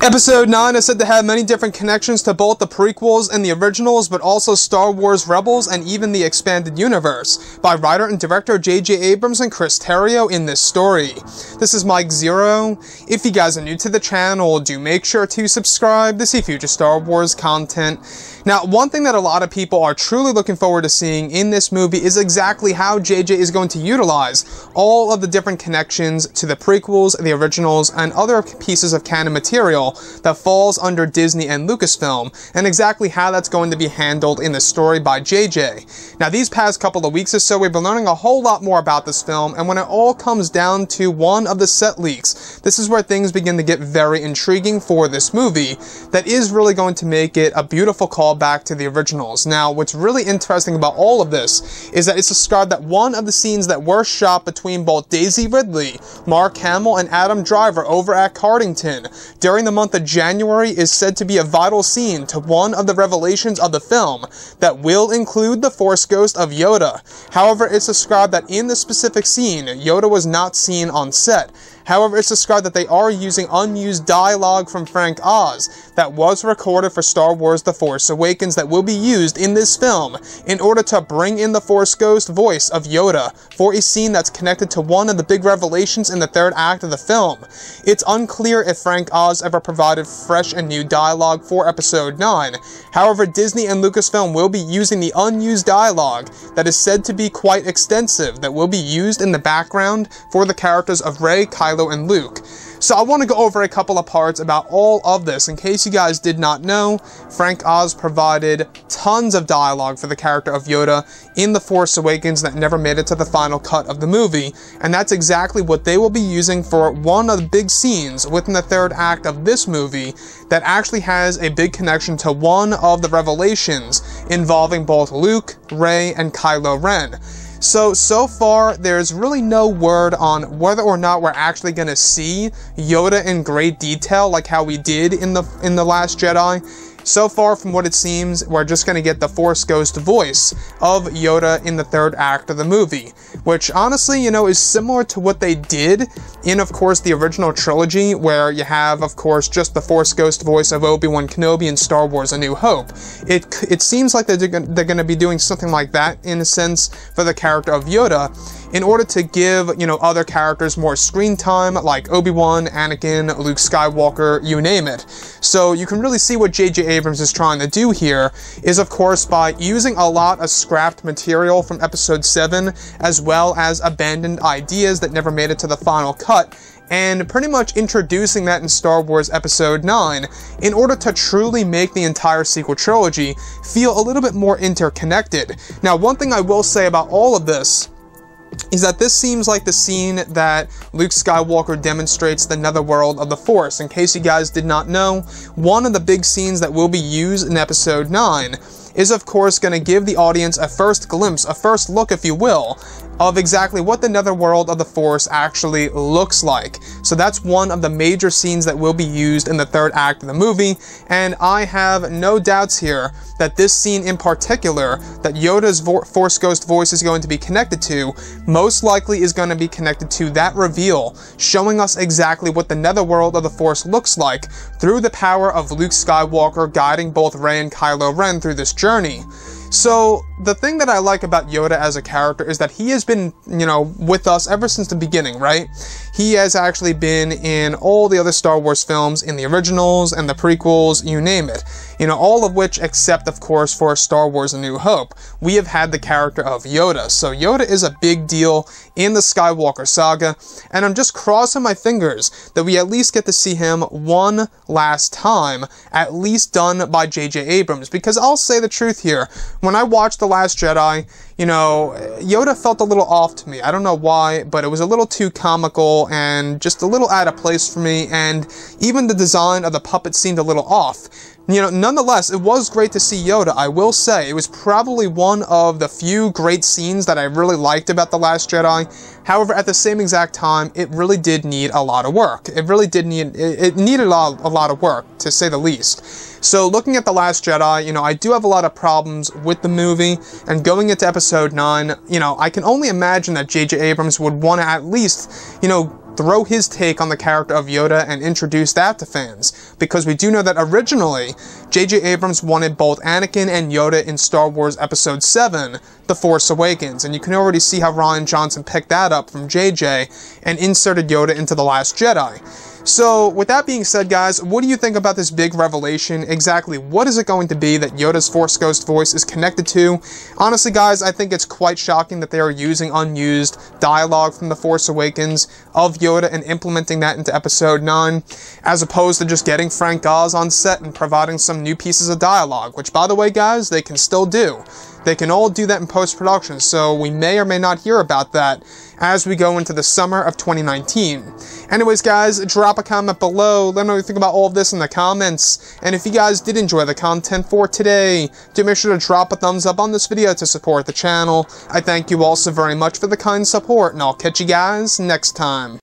Episode 9 is said to have many different connections to both the prequels and the originals, but also Star Wars Rebels and even the expanded universe, by writer and director J.J. Abrams and Chris Terrio in this story. This is Mike Zero. If you guys are new to the channel, do make sure to subscribe to see future Star Wars content. Now, one thing that a lot of people are truly looking forward to seeing in this movie is exactly how JJ is going to utilize all of the different connections to the prequels, the originals, and other pieces of canon material that falls under Disney and Lucasfilm, and exactly how that's going to be handled in the story by JJ. Now, these past couple of weeks or so, we've been learning a whole lot more about this film, and when it all comes down to one of the set leaks, this is where things begin to get very intriguing for this movie that is really going to make it a beautiful call back to the originals. Now, what's really interesting about all of this is that it's described that one of the scenes that were shot between both Daisy Ridley, Mark Hamill, and Adam Driver over at Cardington during the month of January is said to be a vital scene to one of the revelations of the film that will include the Force ghost of Yoda. However, it's described that in the specific scene, Yoda was not seen on set. However, it's described that they are using unused dialogue from Frank Oz that was recorded for Star Wars The Force Awakens that will be used in this film in order to bring in the Force Ghost voice of Yoda for a scene that's connected to one of the big revelations in the third act of the film. It's unclear if Frank Oz ever provided fresh and new dialogue for Episode 9. However, Disney and Lucasfilm will be using the unused dialogue that is said to be quite extensive that will be used in the background for the characters of Rey, Kylo, and Luke. So I want to go over a couple of parts about all of this. In case you guys did not know, Frank Oz provided tons of dialogue for the character of Yoda in The Force Awakens that never made it to the final cut of the movie, and that's exactly what they will be using for one of the big scenes within the third act of this movie that actually has a big connection to one of the revelations involving both Luke, Rey, and Kylo Ren. So far, there's really no word on whether or not we're actually going to see Yoda in great detail like how we did in The Last Jedi. So far, from what it seems, we're just going to get the Force Ghost voice of Yoda in the third act of the movie, which honestly, is similar to what they did in, of course, the original trilogy, where you have, of course, just the Force Ghost voice of Obi-Wan Kenobi in Star Wars A New Hope. It seems like they're going to be doing something like that, in a sense, for the character of Yoda, in order to give, other characters more screen time, like Obi-Wan, Anakin, Luke Skywalker, you name it. So you can really see what J.J. Abrams is trying to do here is, of course, by using a lot of scrapped material from Episode 7, as well as abandoned ideas that never made it to the final cut, and pretty much introducing that in Star Wars Episode 9 in order to truly make the entire sequel trilogy feel a little bit more interconnected. Now, one thing I will say about all of this is that this seems like the scene that Luke Skywalker demonstrates the netherworld of the Force. In case you guys did not know, one of the big scenes that will be used in Episode 9 is, of course, going to give the audience a first glimpse, a first look, if you will, of exactly what the netherworld of the Force actually looks like. So that's one of the major scenes that will be used in the third act of the movie, and I have no doubts here that this scene in particular, that Yoda's Force Ghost voice is going to be connected to, most likely is going to be connected to that reveal, showing us exactly what the netherworld of the Force looks like through the power of Luke Skywalker guiding both Rey and Kylo Ren through this journey. So, the thing that I like about Yoda as a character is that he has been, with us ever since the beginning, right? He has actually been in all the other Star Wars films, in the originals and the prequels, you name it. All of which, except, of course, for Star Wars A New Hope, we have had the character of Yoda. So Yoda is a big deal in the Skywalker saga, and I'm just crossing my fingers that we at least get to see him one last time, at least done by J.J. Abrams, because I'll say the truth here. When I watched The Last Jedi, Yoda felt a little off to me. I don't know why, but it was a little too comical and just a little out of place for me, and even the design of the puppet seemed a little off. Nonetheless, it was great to see Yoda, I will say. It was probably one of the few great scenes that I really liked about The Last Jedi. However, at the same exact time, it really did need a lot of work. It really did need, it needed a lot of work, to say the least. So, looking at The Last Jedi, I do have a lot of problems with the movie, and going into Episode 9, I can only imagine that J.J. Abrams would want to at least, throw his take on the character of Yoda and introduce that to fans, because we do know that originally, J.J. Abrams wanted both Anakin and Yoda in Star Wars Episode 7, The Force Awakens, and you can already see how Rian Johnson picked that up from J.J. and inserted Yoda into The Last Jedi. So, with that being said, guys, what do you think about this big revelation? Exactly what is it going to be that Yoda's Force Ghost voice is connected to? Honestly, guys, I think it's quite shocking that they are using unused dialogue from The Force Awakens of Yoda and implementing that into Episode 9, as opposed to just getting Frank Oz on set and providing some new pieces of dialogue, which, by the way, guys, they can still do. They can all do that in post-production, so we may or may not hear about that as we go into the summer of 2019. Anyways, guys, drop a comment below. Let me know what you think about all of this in the comments. And if you guys did enjoy the content for today, do make sure to drop a thumbs up on this video to support the channel. I thank you all so very much for the kind support, and I'll catch you guys next time.